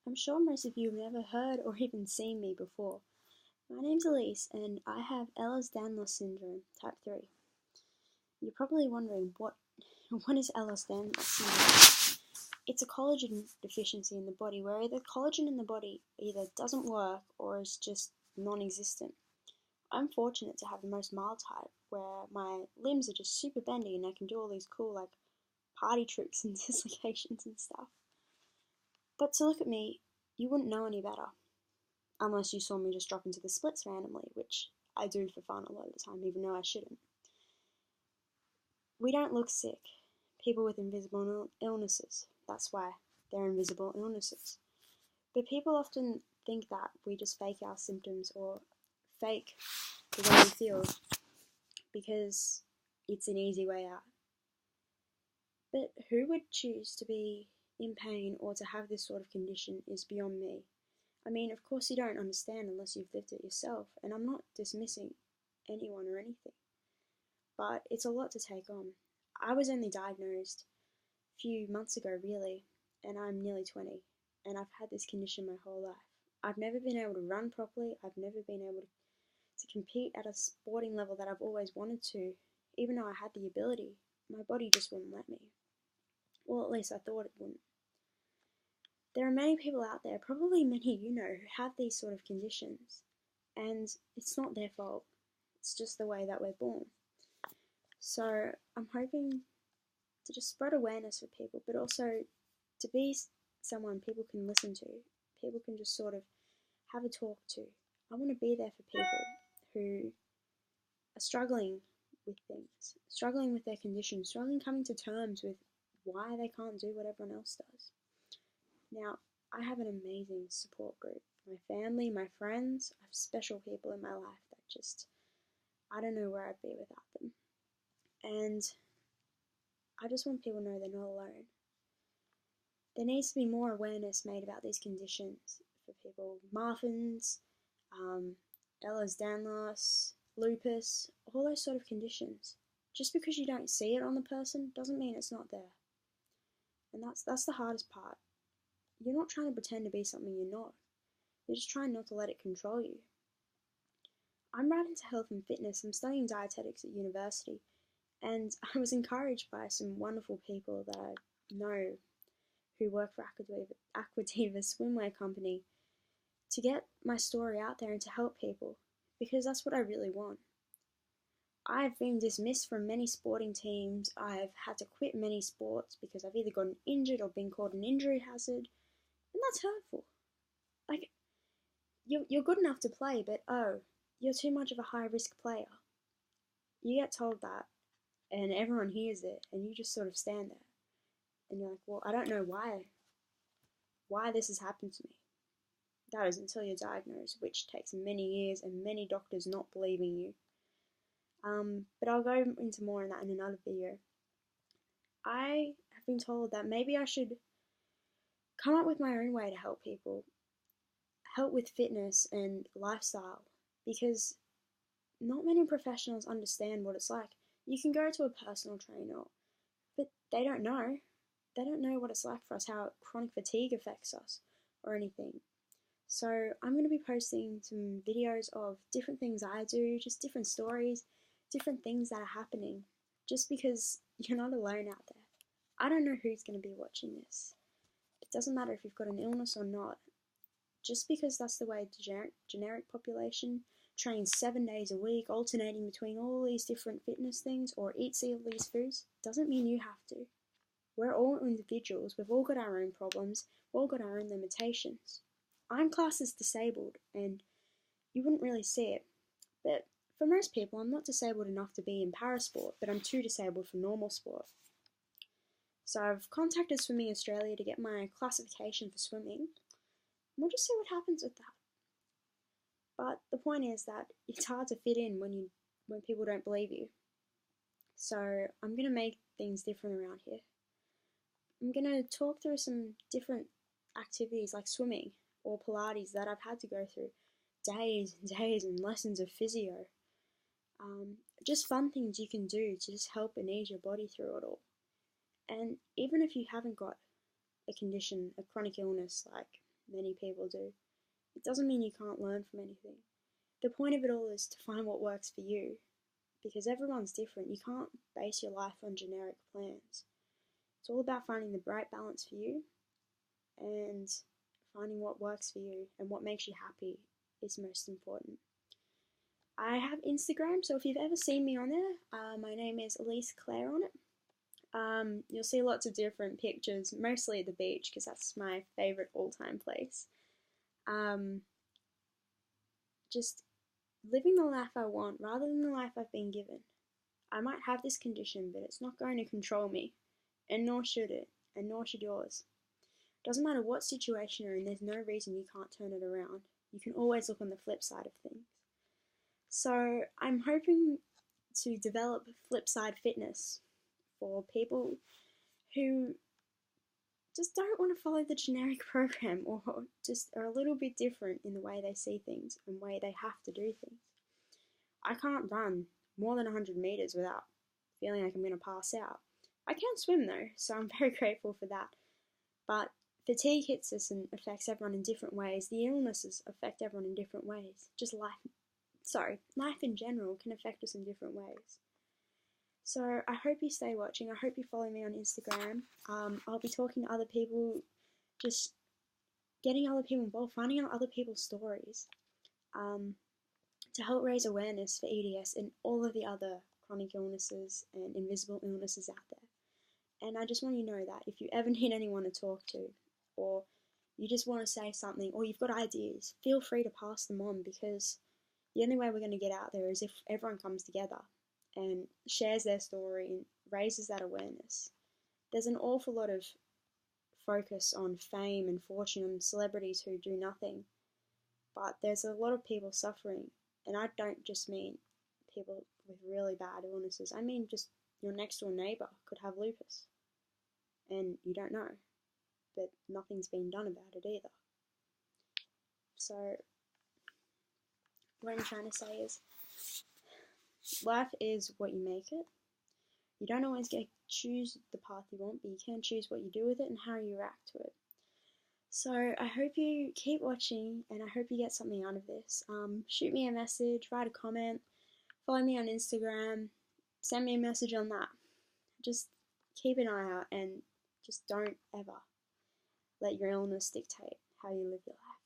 I'm sure most of you have never heard or even seen me before. My name's Alyce and I have Ehlers-Danlos syndrome, type 3. You're probably wondering what is Ehlers-Danlos syndrome? It's a collagen deficiency in the body where the collagen in the body either doesn't work or is just non-existent. I'm fortunate to have the most mild type where my limbs are just super bendy and I can do all these cool party tricks and dislocations and stuff. But to look at me, you wouldn't know any better. Unless you saw me just drop into the splits randomly, which I do for fun a lot of the time, even though I shouldn't. We don't look sick. People with invisible illnesses. That's why they're invisible illnesses. But people often think that we just fake our symptoms or fake the way we feel because it's an easy way out. But who would choose to be in pain or to have this sort of condition is beyond me. I mean, of course you don't understand unless you've lived it yourself, and I'm not dismissing anyone or anything, but it's a lot to take on. I was only diagnosed a few months ago, really, and I'm nearly 20, and I've had this condition my whole life. I've never been able to run properly, I've never been able to compete at a sporting level that I've always wanted to, even though I had the ability. My body just wouldn't let me. Well, at least I thought it wouldn't. There are many people out there, probably many you know, who have these sort of conditions, and it's not their fault. It's just the way that we're born. So I'm hoping to just spread awareness for people, but also to be someone people can listen to, people can just sort of have a talk to. I want to be there for people who are struggling with things, struggling with their condition, struggling coming to terms with why they can't do what everyone else does. Now, I have an amazing support group. My family, my friends, I have special people in my life that just, I don't know where I'd be without them. And I just want people to know they're not alone. There needs to be more awareness made about these conditions for people. Marfan's, Ehlers-Danlos, lupus, all those sort of conditions. Just because you don't see it on the person doesn't mean it's not there. And that's the hardest part. You're not trying to pretend to be something you're not. You're just trying not to let it control you. I'm right into health and fitness. I'm studying dietetics at university, and I was encouraged by some wonderful people that I know who work for Aquativa Swimwear Company to get my story out there and to help people, because that's what I really want. I've been dismissed from many sporting teams. I've had to quit many sports because I've either gotten injured or been called an injury hazard, and that's hurtful. Like, you're good enough to play, but oh, you're too much of a high-risk player. You get told that, and everyone hears it, and you just sort of stand there. And you're like, well, I don't know why this has happened to me. That is until you're diagnosed, which takes many years and many doctors not believing you. But I'll go into more on that in another video. I have been told that maybe I should come up with my own way to help people, help with fitness and lifestyle, because not many professionals understand what it's like. You can go to a personal trainer, but they don't know. They don't know what it's like for us, how chronic fatigue affects us or anything. So I'm going to be posting some videos of different things I do, just different stories, different things that are happening, just because you're not alone out there. I don't know who's going to be watching this. It doesn't matter if you've got an illness or not. Just because that's the way the generic population trains 7 days a week, alternating between all these different fitness things or eats all these foods, doesn't mean you have to. We're all individuals, we've all got our own problems, we've all got our own limitations. I'm classed as disabled, and you wouldn't really see it, but for most people, I'm not disabled enough to be in parasport, but I'm too disabled for normal sport. So I've contacted Swimming Australia to get my classification for swimming. We'll just see what happens with that. But the point is that it's hard to fit in when people don't believe you. So I'm going to make things different around here. I'm going to talk through some different activities like swimming or Pilates that I've had to go through. Days and days and lessons of physio. Just fun things you can do to just help and ease your body through it all. And even if you haven't got a condition, a chronic illness like many people do, it doesn't mean you can't learn from anything. The point of it all is to find what works for you, because everyone's different. You can't base your life on generic plans. It's all about finding the right balance for you and finding what works for you, and what makes you happy is most important. I have Instagram, so if you've ever seen me on there, my name is Alyce Claire on it. You'll see lots of different pictures, mostly at the beach, because that's my favourite all-time place. Just living the life I want rather than the life I've been given. I might have this condition, but it's not going to control me, and nor should it, and nor should yours. Doesn't matter what situation you're in, there's no reason you can't turn it around. You can always look on the flip side of things. So I'm hoping to develop flip side fitness for people who just don't want to follow the generic program, or just are a little bit different in the way they see things and the way they have to do things. I can't run more than 100 meters without feeling like I'm going to pass out. I can swim though, so I'm very grateful for that. But fatigue hits us and affects everyone in different ways. The illnesses affect everyone in different ways. Life in general can affect us in different ways. So I hope you stay watching. I hope you follow me on Instagram. I'll be talking to other people, just getting other people involved, finding out other people's stories, to help raise awareness for EDS and all of the other chronic illnesses and invisible illnesses out there. And I just want you to know that if you ever need anyone to talk to, or you just want to say something, or you've got ideas, feel free to pass them on, because the only way we're going to get out there is if everyone comes together and shares their story and raises that awareness. There's an awful lot of focus on fame and fortune and celebrities who do nothing, but there's a lot of people suffering, and I don't just mean people with really bad illnesses. I mean just your next door neighbour could have lupus, and you don't know, but nothing's been done about it either. So what I'm trying to say is, life is what you make it. You don't always get to choose the path you want, but you can choose what you do with it and how you react to it. So I hope you keep watching, and I hope you get something out of this. Shoot me a message, write a comment, follow me on Instagram, send me a message on that. Just keep an eye out, and just don't ever let your illness dictate how you live your life.